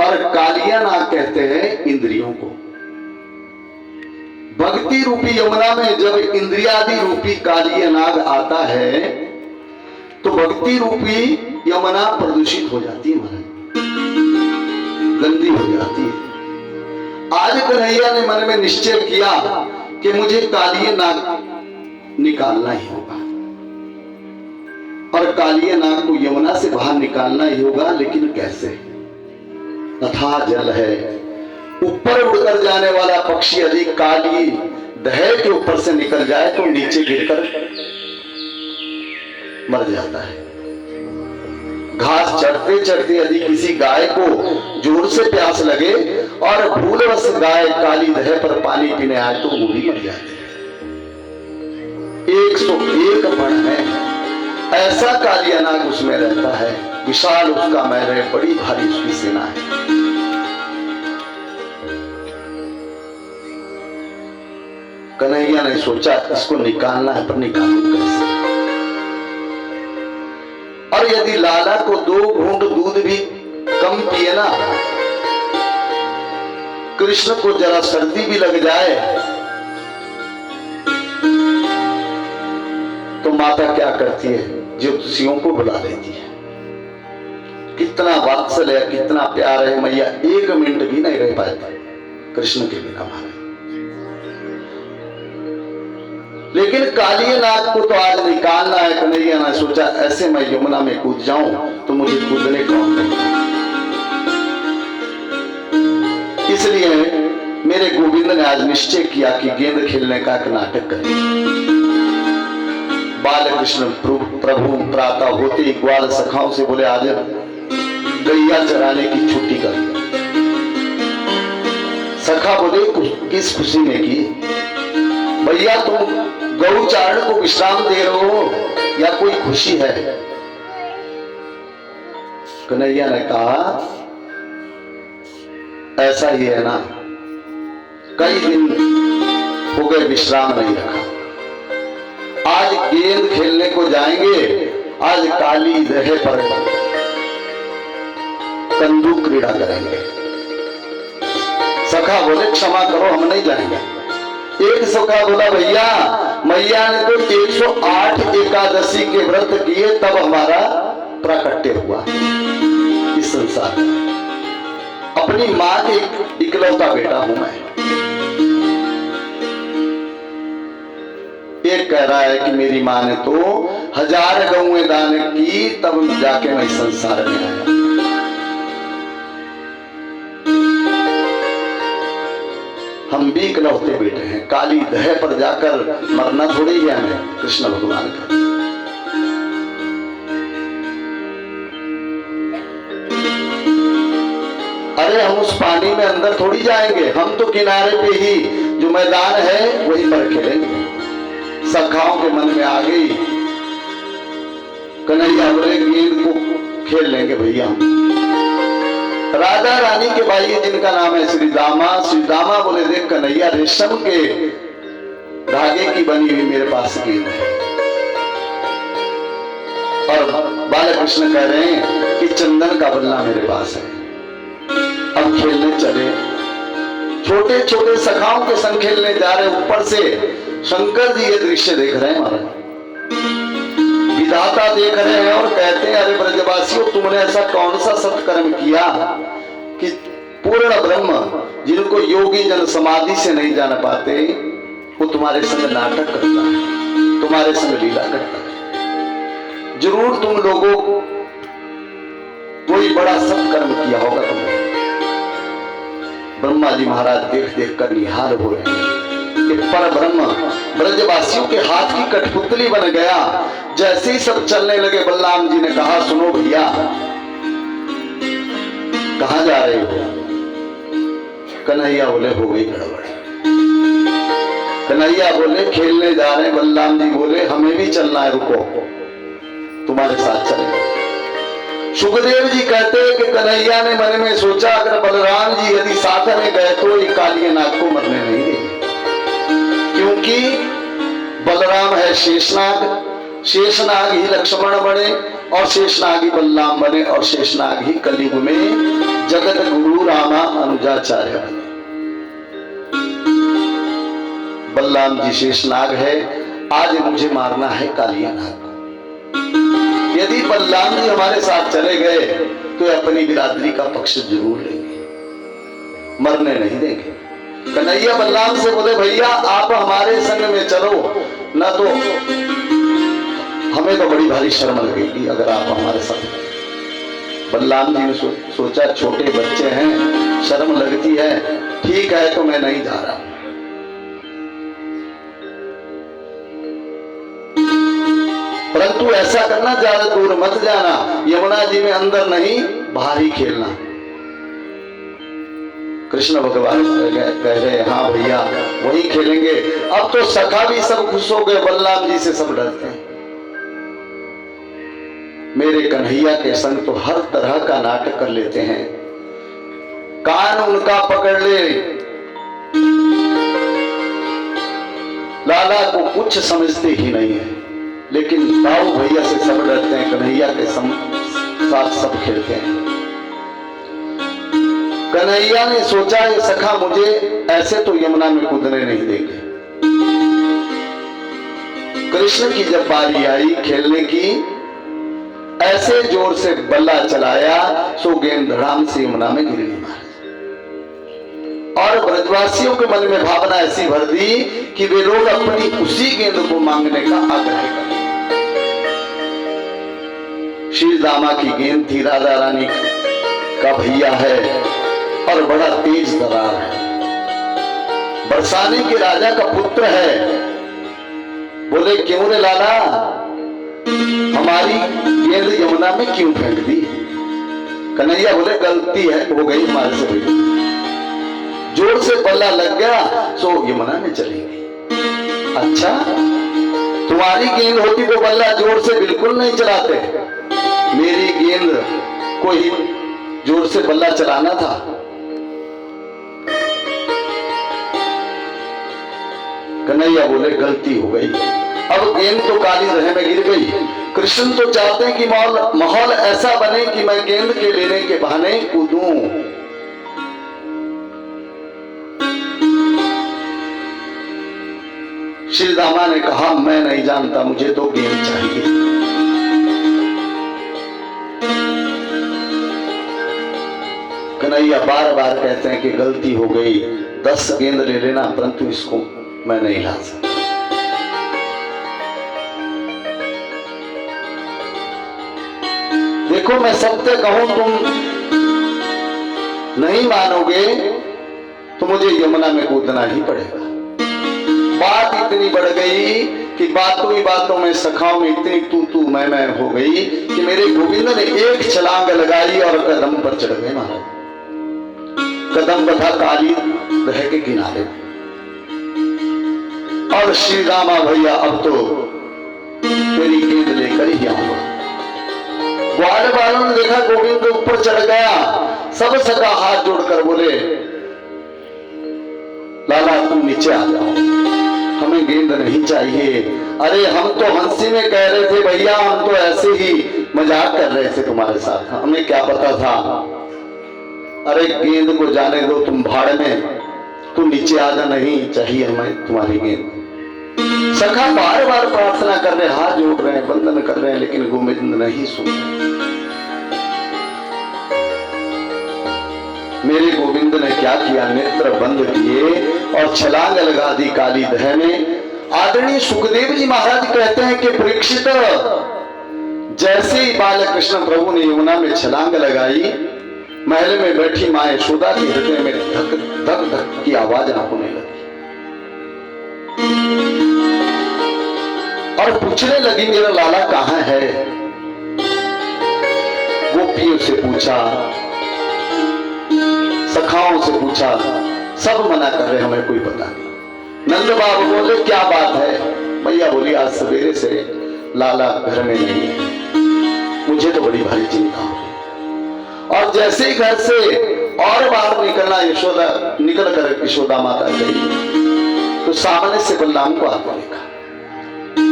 और कालिया नाग कहते हैं इंद्रियों को। भक्ति रूपी यमुना में जब इंद्रियादि रूपी कालिया नाग आता है तो भक्ति रूपी यमुना प्रदूषित हो जाती है, महाराज, गंदी हो जाती है। आज कन्हैया ने मन में निश्चय किया कि मुझे कालिया नाग निकालना ही होगा और कालिया नाग को यमुना से बाहर निकालना ही होगा, लेकिन कैसे? अथाह जल है, ऊपर उड़कर जाने वाला पक्षी यदि काली दह के ऊपर से निकल जाए तो नीचे गिरकर मर जाता है। घास चढ़ते चढ़ते यदि किसी गाय को जोर से प्यास लगे और भूलवश गाय काली दह पर पानी पीने आए तो वो भी मर जाते हैं। 101 पण है, ऐसा कालिया नाग उसमें रहता है, विशाल उसका महल है, बड़ी भारी उसकी सेना है। कन्हैया ने सोचा इसको निकालना है, पर निकालूं कैसे? और यदि लाला को 2 घूंट दूध भी कम पिए ना, कृष्ण को जरा सर्दी भी लग जाए तो माता क्या करती है, ज्योतिषियों को बुला लेती है। कितना वात्सल्य है, कितना प्यार है मैया, 1 मिनट भी नहीं रह पाते कृष्ण के बिना महाराज। लेकिन कालिया नाग को तो आज निकालना है। कन्हैया ने सोचा ऐसे मैं यमुना में कूद जाऊं तो मुझे कूदने कौन देगा, इसलिए मेरे गोविंद ने आज निश्चय किया कि गेंद खेलने का एक नाटक करें। बाल कृष्ण प्रभु प्रातः होते ही ग्वाल सखाओं से बोले आज गैया चराने की छुट्टी कर। सखा बोले किस खुशी में की? भैया तुम गौचारण को विश्राम दे रहे हो या कोई खुशी है? कन्हैया ने कहा ऐसा ही है ना, कई दिन हो गए विश्राम नहीं रखा, आज गेंद खेलने को जाएंगे, आज काली दह पर कंदूक क्रीड़ा करेंगे। सखा बोले क्षमा करो हम नहीं जाएंगे। एक सखा बोला भैया मैया ने तो 108 एकादशी के व्रत किए तब हमारा प्राकट्य हुआ इस संसार में, अपनी मां के इकलौता बेटा हूं मैं। एक कह रहा है कि मेरी मां ने तो 1000 गौएं दान की तब जाके मैं संसार में आया। हम भी इकलौते बेटे हैं, काली दह पर जाकर मरना थोड़ी है हमें कृष्ण भगवान का। अरे हम उस पानी में अंदर थोड़ी जाएंगे, हम तो किनारे पे ही जो मैदान है वहीं पर खेलेंगे। सखाओं के मन में आ गई, कन्हैया बोले गेंद को खेल लेंगे भैया। राधा रानी के भाई जिनका नाम है श्रीदामा बोले देख कन्हैया रेशम के धागे की बनी हुई मेरे पास गेंद है। और बालकृष्ण कह रहे हैं कि चंदन का बल्ला मेरे पास है, अब खेलने चले। छोटे छोटे सखाओं के संग खेलने जा रहे, ऊपर से शंकर जी ये दृश्य देख रहे हैं, महाराज विधाता देख रहे हैं और कहते हैं अरे ब्रजवासियों तुमने ऐसा कौन सा सत्कर्म किया कि पूर्ण ब्रह्म जिनको योगी जन समाधि से नहीं जान पाते वो तुम्हारे संग नाटक करता है, तुम्हारे संग लीला करता है। जरूर तुम लोगों को कोई बड़ा सत्कर्म किया होगा तुमने। ब्रह्मा जी महाराज देख देख कर निहाल हो रहे हैं कि पर ब्रह्म ब्रजवासियों के हाथ की कठपुतली बन गया। जैसे ही सब चलने लगे बलराम जी ने कहा सुनो भैया कहां जा रहे हो? कन्हैया बोले हो गई गड़बड़। कन्हैया बोले खेलने जा रहे हैं। बलराम जी बोले हमें भी चलना है, रुको तुम्हारे साथ चले। सुखदेव जी कहते हैं कि कन्हैया ने मन में सोचा अगर बलराम जी यदि साथ में गए तो ये कालिया नाग को मरने नहीं देंगे, क्योंकि बलराम है शेषनाग, शेषनाग ही लक्ष्मण बने, और शेषनाग ही बलराम बने और शेषनाग ही कलयुग में जगत गुरु रामा अनुजाचार्य बने। बलराम जी शेषनाग है, आज मुझे मारना है कालिया नाग को। यदि बलराम जी हमारे साथ चले गए तो अपनी बिरादरी का पक्ष जरूर लेंगे, मरने नहीं देंगे। कन्हैया बलराम से बोले भैया आप हमारे संग में चलो, ना तो हमें तो बड़ी भारी शर्म लगेगी अगर आप हमारे साथ। बलराम जी ने सोचा छोटे बच्चे हैं, शर्म लगती है, ठीक है तो मैं नहीं जा रहा। परंतु ऐसा करना, ज्यादा दूर मत जाना, यमुना जी में अंदर नहीं बाहर ही खेलना। कृष्ण भगवान कह रहे हाँ भैया वही खेलेंगे। अब तो सखा भी सब खुश हो गए, बलराम जी से सब डरते हैं। मेरे कन्हैया के संग तो हर तरह का नाटक कर लेते हैं, कान उनका पकड़ ले, लाला को कुछ समझते ही नहीं है, लेकिन ताऊ भैया से सब डरते हैं, कन्हैया के साथ सब खेलते हैं। कन्हैया ने सोचा ये सखा मुझे ऐसे तो यमुना में कूदने नहीं देंगे। कृष्ण की जब बारी आई खेलने की, ऐसे जोर से बल्ला चलाया सो गेंद धड़ाम से यमुना में गिर गई महाराज। और ब्रजवासियों के मन में भावना ऐसी भर दी कि वे लोग अपनी उसी गेंद को मांगने का आग्रह करें। श्री दामा की गेंद थी, राधा रानी का भैया है और बड़ा तेज दरार है, बरसाने के राजा का पुत्र है। बोले क्यों रे लाला, हमारी गेंद यमुना में क्यों फेंक दी? कन्हैया बोले गलती है हो गई हमारे से भैया, जोर से बल्ला लग गया सो यमुना में चली गई। अच्छा तुम्हारी गेंद होती तो बल्ला जोर से बिल्कुल नहीं चलाते, मेरी गेंद को ही जोर से बल्ला चलाना था। कन्हैया बोले गलती हो गई, अब गेंद तो काली दहे में गिर गई। कृष्ण तो चाहते हैं कि माहौल ऐसा बने कि मैं गेंद के लेने के बहाने कूदूं। श्री दामा ने कहा मैं नहीं जानता, मुझे तो गेंद चाहिए। कन्हैया बार बार कहते हैं कि गलती हो गई, 10 गेंद ले लेना, परंतु इसको मैं नहीं ला सकता। देखो मैं सत्य कहूं, तुम नहीं मानोगे तो मुझे यमुना में कूदना ही पड़ेगा। बात इतनी बढ़ गई कि बातों ही बातों में सखाओं में इतनी तू मैं हो गई कि मेरे गोविंद ने एक छलांग लगाई और कदम पर चढ़ गए महाराज। कदम था काली दह के किनारे, और श्री रामा भैया अब तो तेरी गेंद लेकर ही आऊंगा। ग्वाल वालों ने देखा गोविंद तो ऊपर चढ़ गया, सब सका हाथ जोड़कर बोले लाला तुम नीचे आ जाओ, हमें गेंद नहीं चाहिए। अरे हम तो हंसी में कह रहे थे भैया, हम तो ऐसे ही मजाक कर रहे थे तुम्हारे साथ, हमें क्या पता था। अरे गेंद को जाने दो, तुम भाड़ में, तुम नीचे आ जा, नहीं चाहिए हमें तुम्हारी गेंद। सखा बार बार प्रार्थना कर रहे, हाथ जोड़ रहे हैं, वंदन कर रहे हैं, लेकिन गोविंद नहीं सुन रहे। मेरे गोविंद ने क्या किया, नेत्र बंद किए और छलांग लगा दी काली दह में। आदरणीय सुखदेव जी महाराज कहते हैं कि परीक्षित जैसे ही बाल कृष्ण प्रभु ने यमुना में छलांग लगाई, महल में बैठी मां यशोदा के हृदय में धक धक धक की आवाज होने लगी और पूछने लगी मेरा लाला कहां है। गोपियों से पूछा, सखाओं से पूछा, सब मना कर रहे, हमें कोई पता नहीं। नंद बाबू बोले क्या बात है? मैया बोली आज सवेरे से लाला घर में नहीं है, मुझे तो बड़ी भारी चिंता हो गई। और जैसे ही घर से और बाहर निकलना, यशोदा निकल कर यशोदा माता गई तो सामने से बलराम को आते देखा।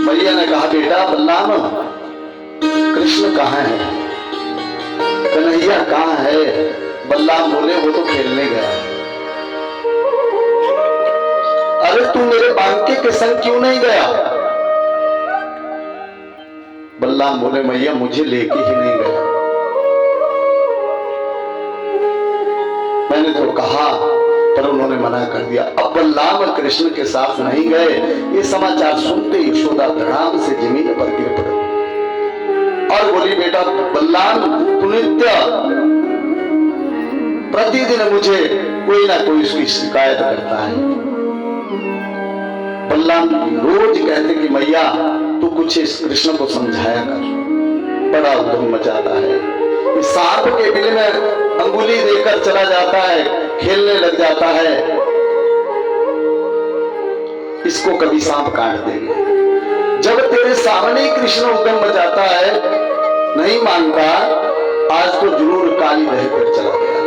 मैया ने कहा बेटा बलराम, कृष्ण कहाँ है, कन्हैया कहाँ है? बलराम बोले वो तो खेलने गया। अरे तू मेरे बांके के संग क्यों नहीं गया? बलराम बोले मैया मुझे लेके ही नहीं गया। मैंने तो कहा पर उन्होंने मना कर दिया। अब बलराम कृष्ण के साथ नहीं गए। ये समाचार सुनते यशोदा धड़ाम से जमीन पर गिर पड़े और बोली बेटा बलराम तू नित्य प्रतिदिन मुझे कोई ना कोई उसकी शिकायत करता है। बलराम रोज कहते कि मैया तू कुछ इस कृष्ण को समझाया कर, बड़ा उद्यम मचाता है। इस सांप के बिल में अंगुली देकर चला जाता है, खेलने लग जाता है, इसको कभी सांप काट देंगे। जब तेरे सामने कृष्ण उद्यम मचाता है नहीं मानता, आज तो जरूर काली रहकर चला गया।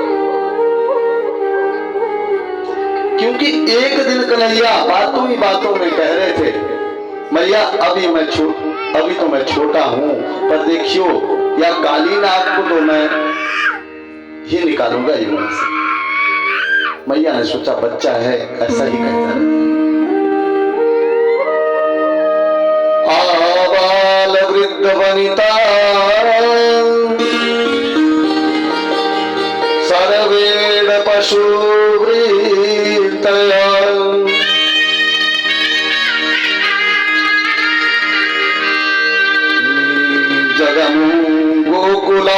क्योंकि एक दिन कन्हैया बातों ही बातों में कह रहे थे मैया अभी तो मैं छोटा हूं, पर देखियो या काली नाग को तो मैं ही निकालूंगा यमुना से। मैया ने सोचा बच्चा है ऐसा ही कहता रहता। आबाल वृद्ध वनिता सर्वेद पशु वृत्तया जगमु गोकुलादीना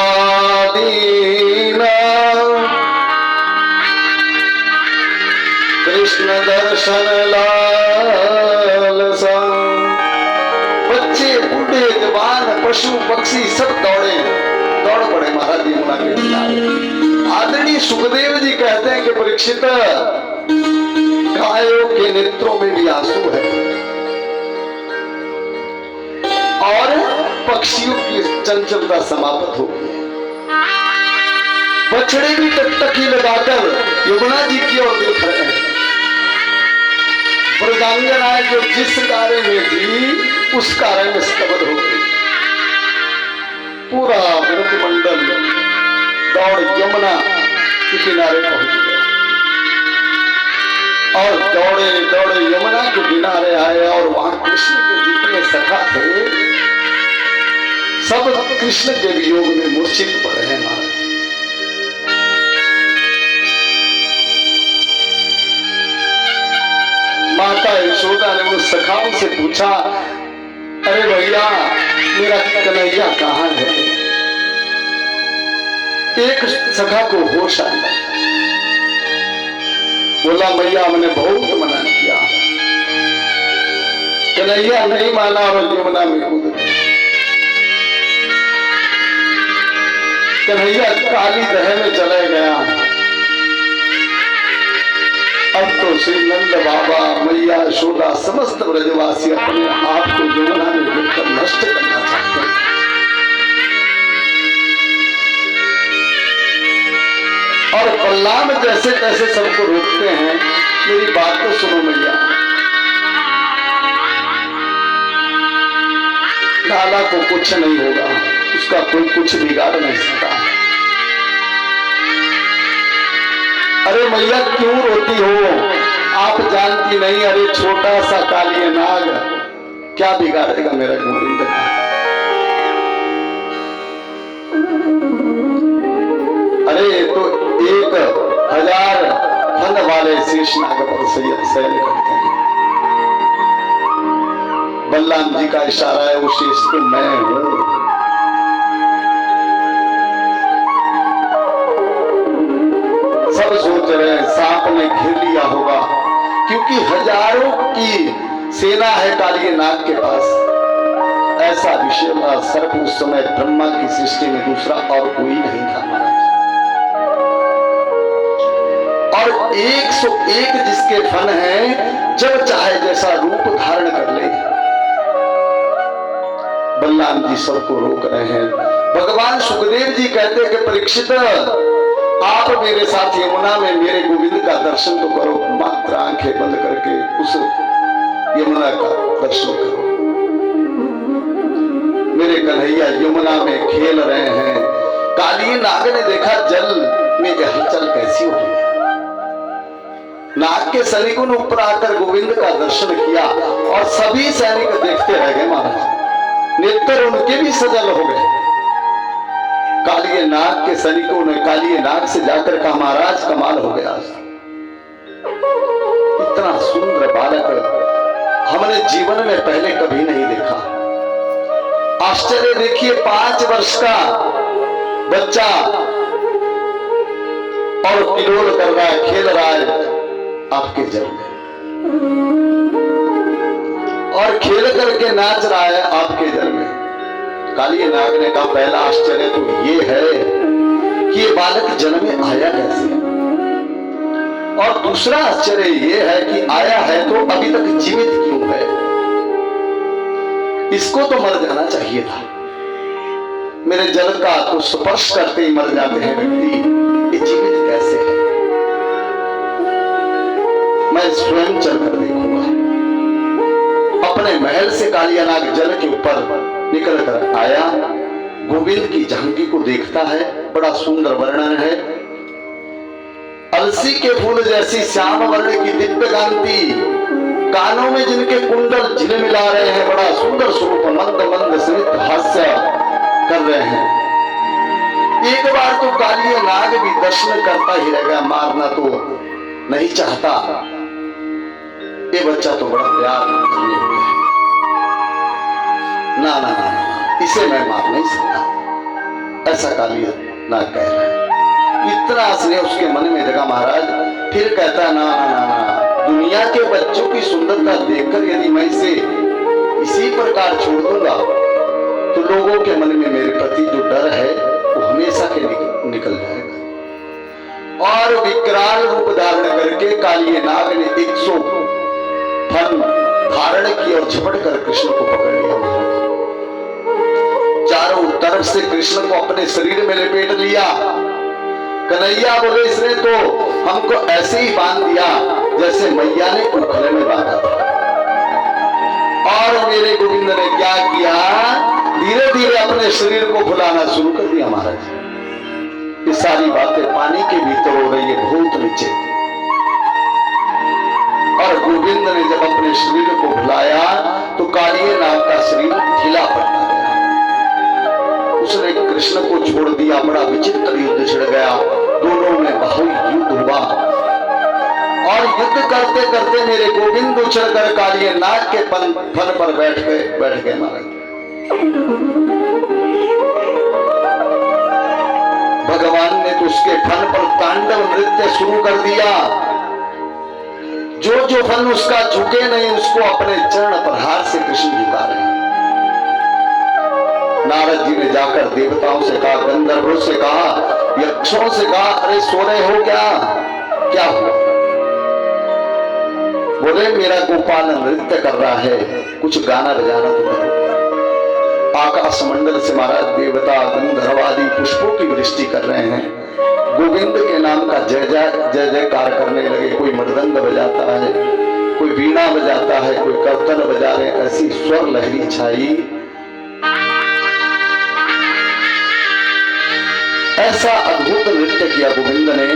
कृष्ण दर्शन लालसा। बच्चे बूढ़े जवान पशु पक्षी सब दौड़ पड़े महाराज यमुना के किनारे। आदरणीय सुखदेव जी कहते हैं कि परीक्षित गायों के नेत्रों में भी आंसू है और पक्षियों की चंचलता समाप्त हो गई है। बछड़े भी टकटकी लगाकर यमुना जी की ओर देख रहे हैं। मृगांगनाएं जो जिस कार्य में थी उस कार्य में स्तब्ध हो गई। पूरा मंडल दौड़ यमुना के किनारे पहुंच गया और दौड़े दौड़े यमुना के किनारे आए और वहां कृष्ण के जितने सखा थे सब कृष्ण के वियोग में मूर्छित पड़े हैं महाराज। माता यशोदा ने उस सखाओं से पूछा अरे भैया मेरा कन्हैया कहाँ है? एक सखा को होश आया, बोला मैया मैंने बहुत मना किया, कन्हैया नहीं माना और यमुना में कूद गया। कन्हैया काली दह में चले गया। अब तो श्री नंद बाबा मैया यशोदा समस्त ब्रजवासी अपने आप को यमुना में गिरकर नष्ट करना चाहते हैं। और बलराम जैसे तैसे सबको रोकते हैं। मेरी बात तो सुनो मैया, काला को कुछ नहीं होगा, उसका कोई कुछ बिगाड़ नहीं सकता। अरे मैया क्यों रोती हो? आप जानती नहीं, अरे छोटा सा काली नाग क्या बिगाड़ेगा मेरा गोविंद का? अरे तो 1000 फन वाले शेष नाग पर शयन करते हैं। बलराम जी का इशारा है, वो शेष तो मैं हूं। सब सोच रहे हैं सांप ने घेर लिया होगा, क्योंकि हजारों की सेना है काली नाग के पास। ऐसा विषय सर्प उस समय ब्रह्मा की सृष्टि में दूसरा और कोई नहीं था महाराज। और 101 जिसके फन हैं, जब चाहे जैसा रूप धारण कर ले। बलराम जी सबको रोक रहे हैं। भगवान सुखदेव जी कहते हैं कि परीक्षित आप मेरे साथ यमुना में मेरे गोविंद का दर्शन तो करो, मात्र आंखें बंद करके उस यमुना का दर्शन करो। मेरे कन्हैया यमुना में खेल रहे हैं। काली नाग ने देखा जल में यह हलचल कैसी हो रही है। नाग के सैनिकों ने ऊपर आकर गोविंद का दर्शन किया और सभी सैनिक देखते रह गए महाराज, नेत्र उनके भी सजल हो गए। काली नाग के सैनिकों ने काली नाग से जाकर कहा, महाराज कमाल हो गया, इतना सुंदर बालक हमने जीवन में पहले कभी नहीं देखा। आश्चर्य देखिए, 5 वर्ष का बच्चा और किलोल कर रहा है, खेल रहा है आपके जल में और खेल करके नाच रहा है आपके जल में। काली नाग ने कहा, पहला आश्चर्य तो ये है कि ये बालक जल में आया कैसे, और दूसरा आश्चर्य ये है कि आया है तो अभी तक जीवित क्यों है। इसको तो मर जाना चाहिए था, मेरे जल का तो स्पर्श करते ही मर जाते हैं व्यक्ति, ये जीवित कैसे है। मैं स्वयं चलकर देखूंगा। अपने महल से कालिया नाग जल के ऊपर निकल कर आया, गोविंद की झांकी को देखता है, बड़ा सुंदर वर्णन है। अलसी के फूल जैसी श्याम वर्ण की दिव्य कांति, कानों में जिनके कुंडल झिलमिला रहे हैं, बड़ा सुंदर स्वरूप, मंद मंद स्मित हास्य कर रहे हैं। एक बार तो काली नाग भी दर्शन करता ही रह गया, मारना तो नहीं चाहता। ये बच्चा तो बड़ा प्यार करने हो गया, ना ना ना ना, इसे मैं मार नहीं सकता, ऐसा काली नाग कह रहा है। इतना स्नेह उसके मन में जगा महाराज। फिर कहता है, ना ना ना ना, दुनिया के बच्चों की सुंदरता देखकर यदि मैं इसे इसी प्रकार छोड़ दूंगा तो लोगों के मन में मेरे प्रति जो डर है वो हमेशा के निकल जाएगा। और विकराल रूप धारण करके काली नाग ने 100 फन धारण की और झपट कर कृष्ण को पकड़ लिया महाराज। चारों तरफ से कृष्ण को अपने शरीर में लपेट लिया। कन्हैया बोले, इसने तो हमको ऐसे ही बांध दिया जैसे मैया ने उखले में बांधा था। और मेरे गोविंद ने क्या किया, धीरे धीरे अपने शरीर को फुलाना शुरू कर दिया महाराज। ये सारी बातें पानी के भीतर हो रही है, बहुत नीचे। और गोविंद ने जब अपने शरीर को फुलाया तो कालिये नाग का शरीर ढीला पड़ता गया। उसने कृष्ण को छोड़ दिया, बड़ा विचित्र युद्ध छिड़ गया, दोनों में बहुत युद्ध हुआ। और युद्ध करते करते मेरे गोविंद उछल कर कालिये नाग के फन पर बैठ गए महाराज। भगवान ने तो उसके फन पर तांडव नृत्य शुरू कर दिया। जो जो फन उसका झुके नहीं, उसको अपने चरण प्रहार से कृष्ण झुका रहे हैं। नारद जी ने जाकर देवताओं से कहा, गंधर्वों से कहा, यक्षों से कहा, अरे सो रहे हो क्या हुआ? बोले, मेरा गोपाल नृत्य कर रहा है, कुछ गाना बजाना तो करो। आकाश मंडल से महाराज देवता गंधर्व आदि पुष्पों की वृष्टि कर रहे हैं। गोविंद के नाम का जय जयकार करने लगे। कोई मृदंग बजाता है, कोई वीणा बजाता है, कोई कीर्तन बजा रहे हैं। ऐसी स्वर लहरी छाई, ऐसा अद्भुत नृत्य किया गोविंद ने।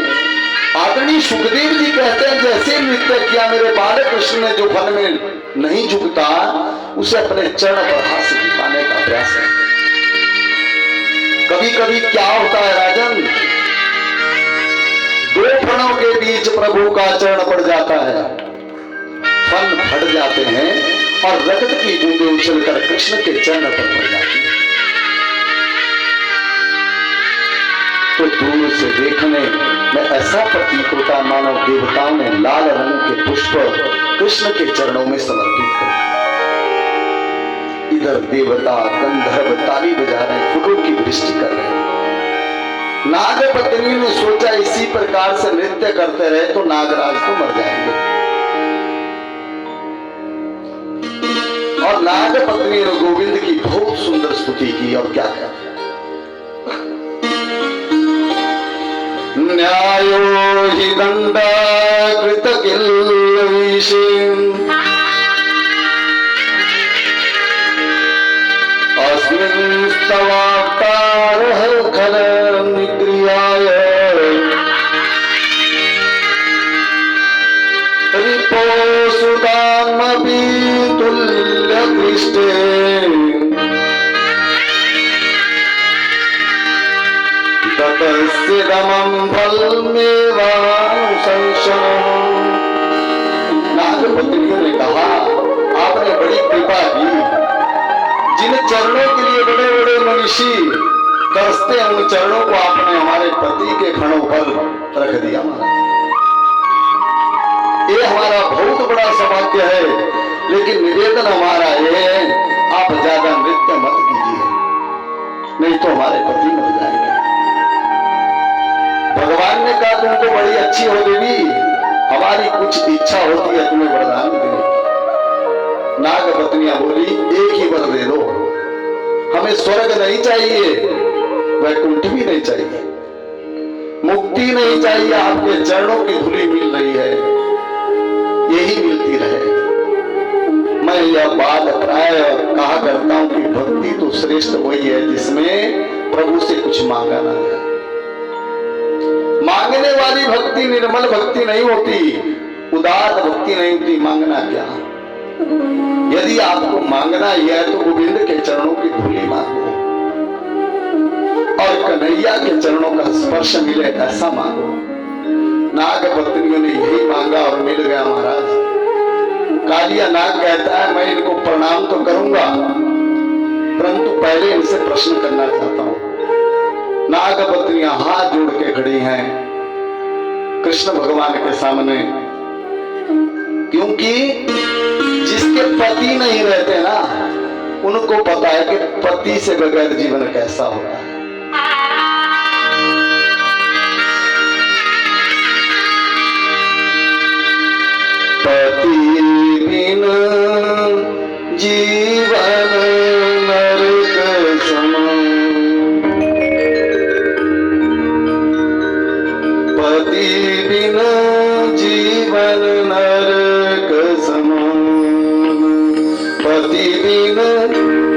आदरणीय सुखदेव जी कहते हैं, जैसे नृत्य किया मेरे बाल कृष्ण ने, जो फन में नहीं झुकता उसे अपने चरण पर हाथ से झुकाने का प्रयास है। कभी कभी क्या होता है राजन, 2 फनों के बीच प्रभु का चरण पड़ जाता है, फन फट जाते हैं और रक्त की बूंदें उछलकर कृष्ण के चरण पर पड़ जाती है। तो दूर से देखने में ऐसा प्रतीत होता मानो देवताओं ने लाल रंग के पुष्प कृष्ण के चरणों में समर्पित कर। इधर देवता गंधर्व ताली बजा रहे, फूलों की वृष्टि कर रहे हैं। नाग पत्नी ने सोचा इसी प्रकार से नृत्य करते रहे तो नागराज तो मर जाएंगे। और नाग पत्नी ने गोविंद की बहुत सुंदर स्तुति की। और क्या क्या, न्यायो हि दंड कृत अस्मिन् सुतान्मपि तुल्यदृष्टे ततस्थितमं फलमेवांशंसम्। नागपत्नियों ने कहा, आपने बड़ी कृपा की, जिन चरणों के लिए बड़े बड़े मनीषी तरसते हैं, उन चरणों को आपने हमारे पति के खड़ों पर रख दिया। ये हमारा बहुत बड़ा सौभाग्य है, लेकिन निवेदन हमारा ये है, आप ज्यादा नृत्य मत कीजिए, नहीं तो हमारे पति मर जाएंगे। भगवान ने कहा, तुमको बड़ी अच्छी हो देवी, हमारी कुछ इच्छा होती है तुम्हें वरदान देने की। नाग पत्नियां बोली, एक ही वर दे दो, हमें स्वर्ग नहीं चाहिए, वैकुंठ भी नहीं चाहिए, मुक्ति नहीं चाहिए, आपके चरणों की धूली मिल रही है, यही मिलती रहे। मैं यह बात प्राय कहा करता हूं कि भक्ति तो श्रेष्ठ वही है जिसमें प्रभु से कुछ मांगा ना जाए। मांगने वाली भक्ति निर्मल भक्ति नहीं होती, उदार भक्ति नहीं होती। मांगना क्या? यदि आपको मांगना ही है तो गोविंद के चरणों की धूली मांगो और कन्हैया के चरणों का स्पर्श मिले ऐसा मांगो। नाग पत्नियों ने यही मांगा और मिल गया महाराज। कालिया नाग कहता है, मैं इनको प्रणाम तो करूंगा, परंतु पहले इनसे प्रश्न करना चाहता हूं। नाग पत्नियां हाथ जोड़ के खड़ी हैं कृष्ण भगवान के सामने, क्योंकि जिसके पति नहीं रहते ना, उनको पता है कि पति से बगैर जीवन कैसा होता है। पति बिन जीवन नरक समान, पति बिन जीवन नरक समान, पति बिन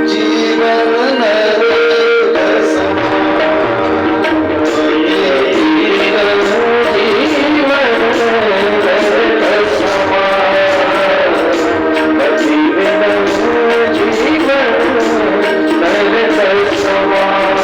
जीवन नरक समान, पति बिन जीवन नरक समान, पति बिन जीवन नरक समान।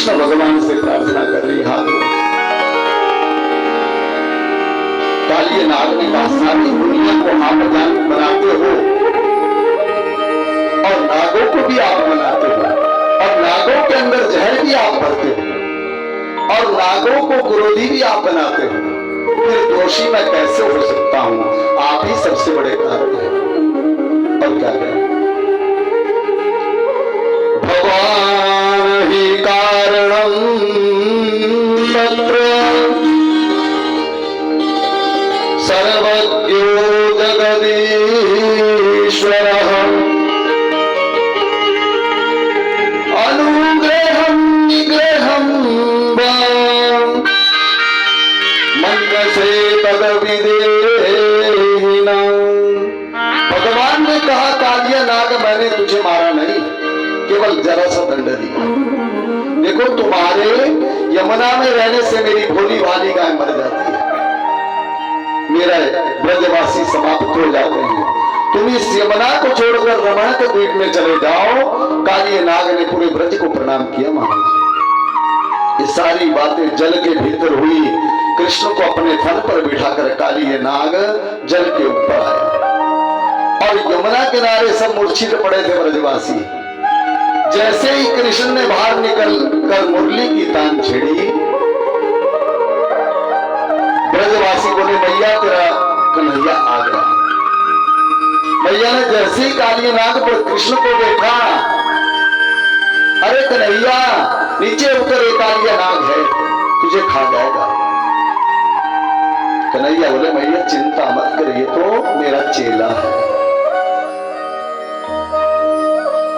कृष्ण भगवान से प्रार्थना कर रही हाथ जोड़। कालिए नाग ने कहा सारी दुनिया को आप बनाते हो और नागों को भी आप बनाते हो और नागों के अंदर जहर भी आप भरते हो और नागों को क्रोधी भी आप बनाते हो, फिर दोषी मैं कैसे हो सकता हूं? आप ही सबसे बड़े कारण हैं। और क्या करें? भगवान ही कारणम तत्र सर्वज्ञो जगदीश्वरः अनुग्रहं निग्रहं मनसे तदविदेहिना। भगवान ने कहा कालिया नाग मैंने तुझे मारा नहीं, केवल जरा सा दंड दिया। देखो तुम्हारे यमुना में रहने से मेरी भोली भाली गाय मर जाती है, मेरा ब्रजवासी समाप्त हो जाते हैं। तुम इस यमुना को छोड़कर रमण के द्वीप में चले जाओ। कालिए नाग ने पूरे ब्रज को प्रणाम किया। महाराज ये सारी बातें जल के भीतर हुई। कृष्ण को अपने थन पर बिठाकर कालिए नाग जल के ऊपर आया और यमुना किनारे सब मूर्छित पड़े थे ब्रजवासी। जैसे ही कृष्ण ने बाहर निकल कर मुरली की तान छेड़ी, ब्रजवासी बोले मैया तेरा कन्हैया आ गया। मैया ने जैसे ही कालिए नाग पर कृष्ण को देखा, अरे कन्हैया नीचे उतर, एक कालिया नाग है तुझे खा जाएगा। कन्हैया बोले मैया चिंता मत कर, ये तो मेरा चेला है,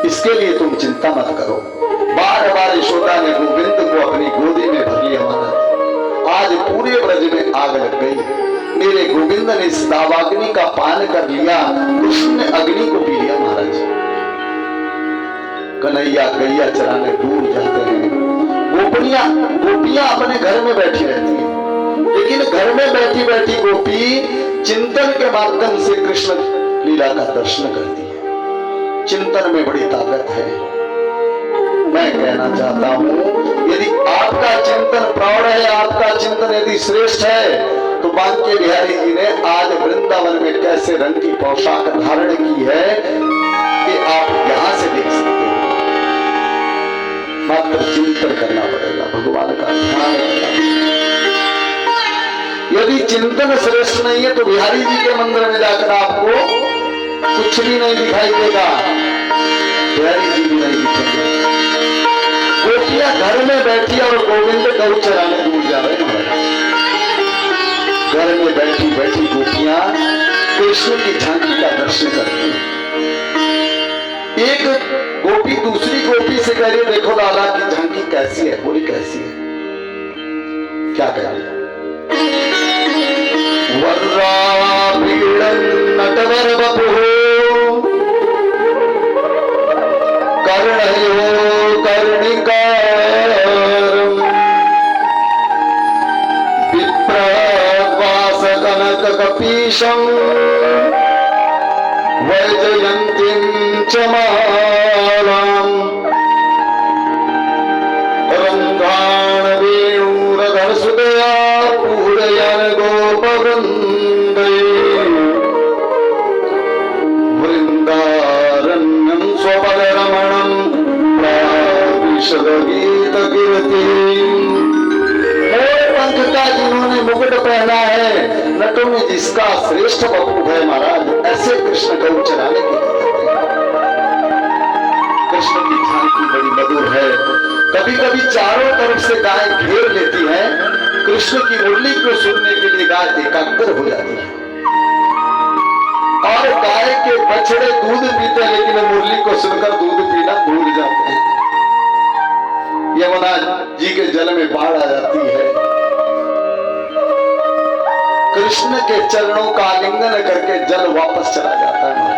इसके लिए तुम चिंता मत करो। बार बार यशोदा ने गोविंद को अपनी गोदी में भर लिया। महाराज आज पूरे ब्रज में आग लग गई। मेरे गोविंद ने इस दावाग्नि का पान कर लिया, कृष्ण ने अग्नि को पी लिया। महाराज कन्हैया गैया चराने दूर जाते हैं। गोपियां अपने घर में बैठी रहती है, लेकिन घर में बैठी बैठी गोपी चिंतन के माध्यम से कृष्ण लीला का दर्शन करती है। चिंतन में बड़ी ताकत है। मैं कहना चाहता हूं यदि आपका चिंतन प्रौढ़ है, आपका चिंतन यदि श्रेष्ठ है, तो बांके बिहारी जी ने आज वृंदावन में कैसे रंग की पोशाक धारण की है कि आप यहां से देख सकते हैं। मात्र चिंतन करना पड़ेगा, भगवान का ध्यान रखना। यदि चिंतन श्रेष्ठ नहीं है तो बिहारी जी के मंदिर में जाकर आपको कुछ भी नहीं दिखाई देगा, बिहारी जी भी नहीं दिखेंगे। गोपियां घर में बैठी और गोविंद गौ चराने दूर जा रहे हैं। घर में बैठी बैठी गोपियां कृष्ण की झांकी का दर्शन करती हैं। एक गोपी दूसरी गोपी से कह रही है देखो लाला की झांकी कैसी है। बोली कैसी है? क्या कह रही है? वर्रापीडन नटवर वपुः कर्णयो कर्णिकारम् विप्रवास कनक कपीशं वैजयन्तीं च मालाम् रंगाण वेणुरधर सुदया पूरयन् गोपवृन्दे वृन्दारण्यं स्वपदरमणं प्राविशद गीतकीर्तिम्। पंख का जिन्होंने मुकुट पहना है, नटों में जिसका श्रेष्ठ वपु है महाराज, ऐसे कृष्ण गौ चराने के लिए कृष्ण की झांकी बड़ी मधुर है। कभी कभी चारों तरफ से गाय घेर लेती है, कृष्ण की मुरली को सुनने के लिए गाय एकाग्र हो जाती है। और गाय के बछड़े दूध पीते हैं, लेकिन मुरली को सुनकर दूध पीना भूल जाते हैं। यमुना जी के जल में बाढ़ आ जाती है, कृष्ण के चरणों का आलिंगन करके जल वापस चला जाता है।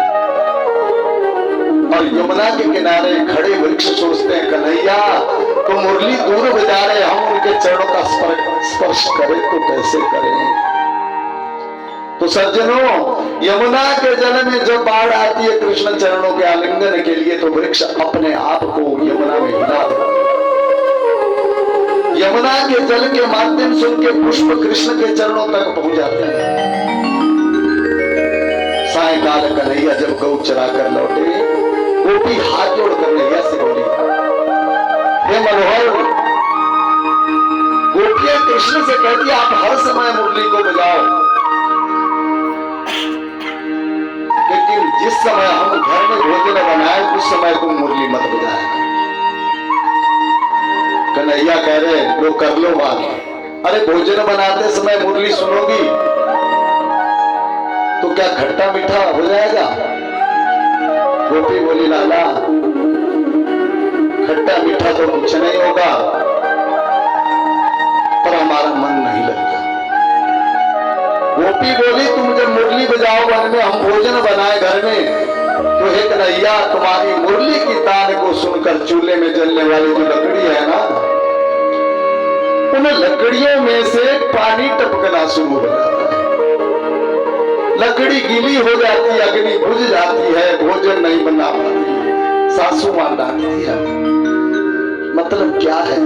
और यमुना के किनारे खड़े वृक्ष सोचते हैं कन्हैया तो मुरली दूर बजा रहे, हम उनके चरणों का स्पर्श करें तो कैसे करें। तो सज्जनों यमुना के जल में जब बाढ़ आती है कृष्ण चरणों के आलिंगन के लिए, तो वृक्ष अपने आप को यमुना में हिला देता है। यमुना के जल के माध्यम से उनके पुष्प कृष्ण के चरणों तक पहुंच जाते हैं। सायकाल कन्हैया जब गौ चरा कर लौटे, गोपी हाथ जोड़ कर कन्हैया से बोली, हे मनोहर। गोपियां कृष्ण से कहती, आप हर समय मुरली को बजाओ, लेकिन जिस समय हम घर में भोजन बनाए उस समय तुम मुरली मत बजाया। कन्हैया कह रहे, लो कर लो बात। अरे भोजन बनाते समय मुरली सुनोगी तो क्या खट्टा मीठा हो जाएगा? गोपी बोली, लाला खट्टा मीठा तो कुछ नहीं होगा, पर हमारा मन नहीं लगता। गोपी बोली, तुम जब मुरली बजाओ वन में, हम भोजन बनाए घर में, तो हे कन्हैया तुम्हारी मुरली की तान को सुनकर चूल्हे में जलने वाली जो लकड़ी है ना, उन लकड़ियों में से पानी टपकना शुरू हो जाता है। लकड़ी गीली हो जाती है, अग्नि बुझ जाती है, भोजन नहीं बना पाती। सासू मां डांटती है। मतलब क्या है?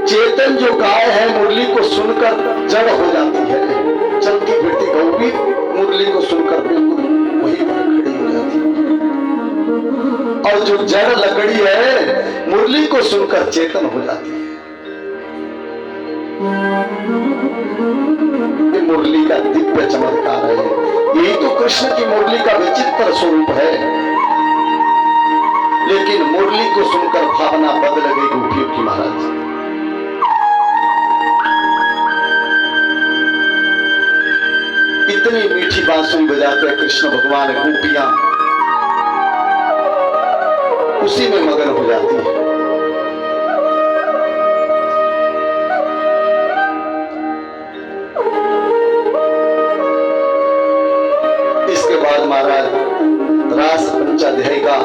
चेतन जो गाय है मुरली को सुनकर जड़ हो जाती है, चलती फिरती गौ भी मुरली को सुनकर बिल्कुल वही पर खड़ी हो जाती है। और जो जड़ लकड़ी है मुरली को सुनकर चेतन हो जाती है। ये मुरली का दिव्य चमत्कार है। यही तो कृष्ण की मुरली का विचित्र स्वरूप है। लेकिन मुरली को सुनकर भावना बदल गई गोपियों की महाराज। इतनी मीठी बांसुरी बजाते हैं कृष्ण भगवान, गोपियां उसी में मगन हो जाती है। इसके बाद महाराज रास पंचाध्याय का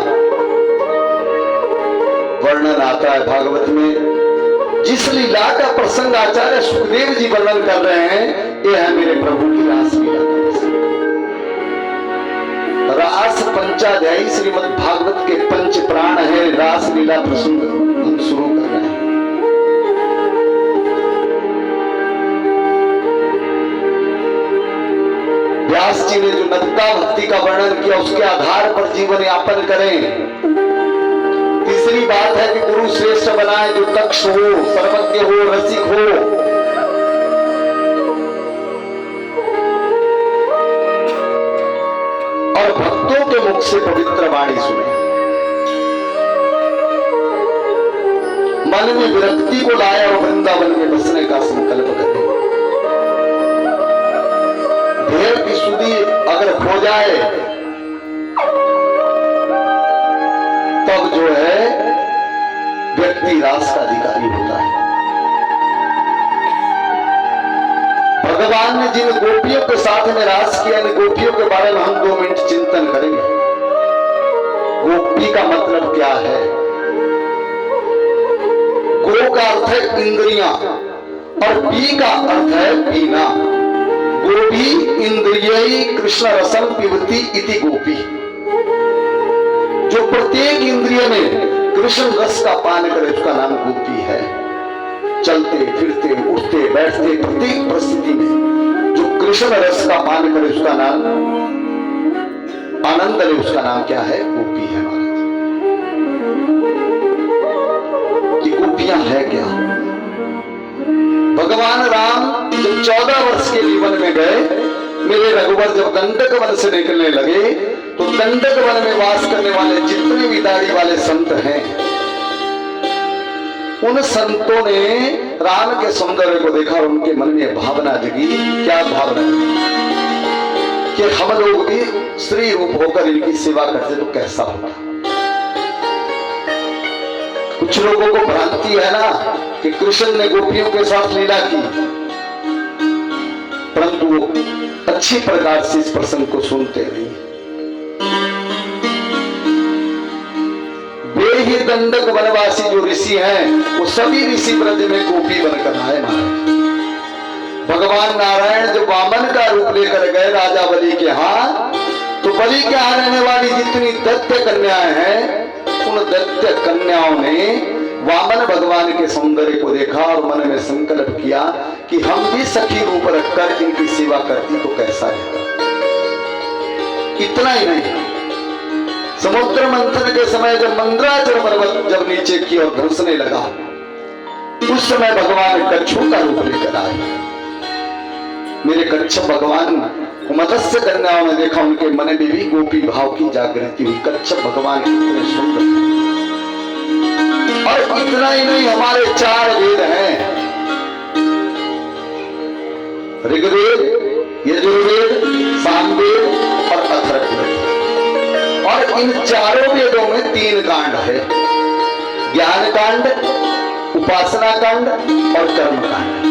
वर्णन आता है भागवत में। जिस लीला का प्रसंग आचार्य सुखदेव जी वर्णन कर रहे हैं, यह है मेरे प्रभु की रास लीला का प्रसंग। रास पंचाध्यायी श्रीमद् भागवत के पंच प्राण है। रास लीला प्रसंग हम शुरू कर रहे हैं। व्यास जी ने जो नद्दा भक्ति का वर्णन किया उसके आधार पर जीवन यापन करें। तीसरी बात है कि गुरु श्रेष्ठ बनाए जो दक्ष हो, सर्वज्ञ हो, रसिक हो। और भक्तों के मुख से पवित्र वाणी सुने। मन में विरक्ति को लाए और वृंदावन में बसने का संकल्प करें। भेड़ की सुधी अगर खो जाए तब जो है व्यक्ति रास का अधिकारी होता है। भगवान ने जिन गोपियों के साथ में रास किया, इन गोपियों के बारे में हम 2 मिनट चिंतन करेंगे। गोपी का मतलब क्या है? गो का अर्थ है इंद्रियां और पी का अर्थ है पीना। गोपी इंद्रियई कृष्ण रसम पिबती इति गोपी। जो प्रत्येक इंद्रिय में कृष्ण रस का पान करे उसका नाम गोपी है। चलते फिरते उठते बैठते प्रत्येक परिस्थिति में जो कृष्ण रस का पान करे उसका नाम आनंद ले, उसका नाम क्या है? गोपी है। ये गोपियां है क्या? भगवान राम जब 14 वर्ष के जीवन में गए, मेरे रघुवर जब दंडक वन से निकलने लगे तो दंडक वन में वास करने वाले जितने भी दाढ़ी वाले संत हैं, उन संतों ने राम के सौंदर्य को देखा और उनके मन में भावना जगी। क्या भावना? कि हम लोग भी स्त्री रूप होकर इनकी सेवा करते तो कैसा होगा। कुछ लोगों को भ्रांति है ना कि कृष्ण ने गोपियों के साथ लीला की, परंतु वो अच्छी प्रकार से इस प्रसंग को सुनते नहीं। वे ही दंडक वनवासी जो ऋषि हैं, वो सभी ऋषि ब्रज में गोपी बनकर आए। भगवान नारायण जो वामन का रूप लेकर गए राजा बलि के हाथ, तो बलि के यहाँ रहने वाली जितनी दैत्य कन्याएं हैं उन दैत्य कन्याओं ने वामन भगवान के सौंदर्य को देखा और मन में संकल्प किया कि हम भी सखी रूप रखकर इनकी सेवा करती तो कैसा है। इतना ही नहीं, समुद्र मंथन के समय जब मंदराचल पर्वत जब नीचे की ओर धंसने लगा, उस समय भगवान कच्छप का रूप लेकर आए। मेरे कच्छप भगवान मत्स्य कन्याओं ने देखा, उनके मन में भी गोपी भाव की जागृति हुई। कच्छप भगवान कितने सुंदर। और इतना ही नहीं, हमारे 4 वेद हैं, ऋग्वेद, यजुर्वेद, सामवेद और अथर्ववेद। और इन चारों वेदों में 3 कांड है, ज्ञान कांड, उपासना कांड और कर्म कांड।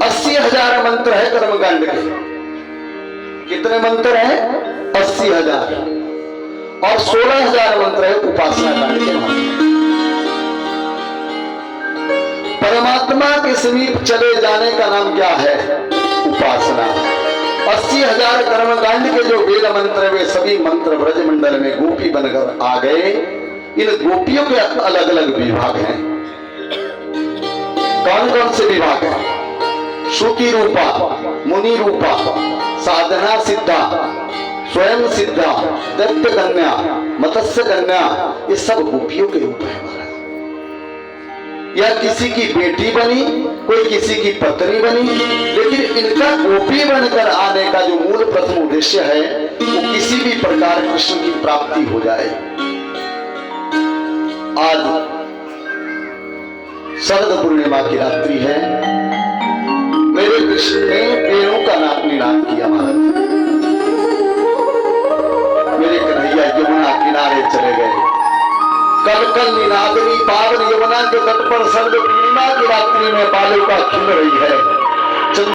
80,000 मंत्र है कर्मकांड के। कितने मंत्र हैं? 80,000। और 16,000 मंत्र है उपासना कांड के मंत्र। परमात्मा के समीप चले जाने का नाम क्या है? उपासना। 80,000 कर्मकांड के जो वेद मंत्र, वे सभी मंत्र ब्रजमंडल में गोपी बनकर आ गए। इन गोपियों के अलग अलग विभाग हैं। कौन कौन से विभाग हैं? श्रुति रूपा, मुनि रूपा, साधना सिद्धा, स्वयं सिद्धा, दैत्य कन्या, मत्स्य कन्या, ये सब गोपियों के रूप है महाराज। या किसी की बेटी बनी, कोई किसी की पत्नी बनी, लेकिन इनका गोपी बनकर आने का जो मूल प्रथम उद्देश्य है, वो किसी भी प्रकार कृष्ण की प्राप्ति हो जाए। आज शरद पूर्णिमा की रात्रि है। मेरे कृष्ण ने वेणु का निनाद किया महाराज। मेरे कन्हैया यमुना किनारे चले गए। कल कल निनादनी पावन यमुना के तट पर शरद पूर्णिमा की रात्रि में बालिका खिल रही है।